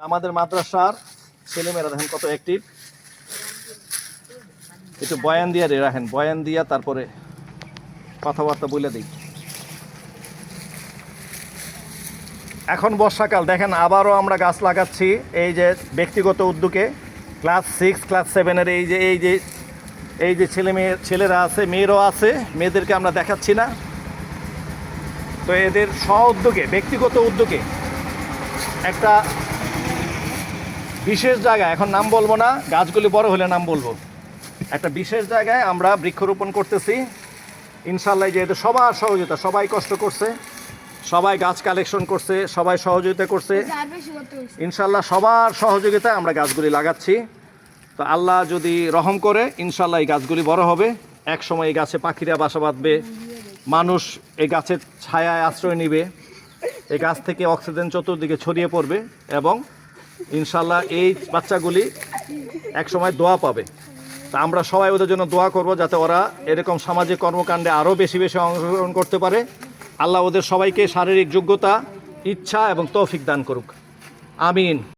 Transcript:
আমাদের মাদ্রাসার ছেলেমেয়েরা দেখেন কত অ্যাক্টিভ। একটু বয়ান দিয়া রাখেন, বয়ান দিয়া তারপরে কথাবার্তা বলে দিই। এখন বর্ষাকাল, দেখেন আবারও আমরা গাছ লাগাচ্ছি। এই যে ব্যক্তিগত উদ্যোগে ক্লাস 6 ক্লাস 7-এর এই যে ছেলেরা আছে, মেয়েরাও আছে, মেয়েদেরকে আমরা দেখাচ্ছি না, তো এদের স্ব উদ্যোগে ব্যক্তিগত উদ্যোগে একটা বিশেষ জায়গায়, এখন নাম বলবো না, গাছগুলি বড় হলে নাম বলবো, একটা বিশেষ জায়গায় আমরা বৃক্ষরোপণ করতেছি ইনশাল্লাহ। যে এদের সবার সহযোগিতা, সবাই কষ্ট করছে, সবাই গাছ কালেকশন করছে, সবাই সহযোগিতা করছে ইনশাল্লাহ। সবার সহযোগিতায় আমরা গাছগুলি লাগাচ্ছি। তো আল্লাহ যদি রহম করে ইনশাল্লাহ এই গাছগুলি বড় হবে। এক সময় এই গাছে পাখিরা বাসা বাঁধবে, মানুষ এই গাছের ছায়ায় আশ্রয় নিবে, এই গাছ থেকে অক্সিজেন চতুর্দিকে ছড়িয়ে পড়বে এবং ইনশাল্লাহ এই বাচ্চাগুলি এক সময় দোয়া পাবে। তা আমরা সবাই ওদের জন্য দোয়া করব যাতে ওরা এরকম সামাজিক কর্মকাণ্ডে আরও বেশি বেশি অংশগ্রহণ করতে পারে। আল্লাহ ওদের সবাইকে শারীরিক যোগ্যতা, ইচ্ছা এবং তৌফিক দান করুক। আমিন।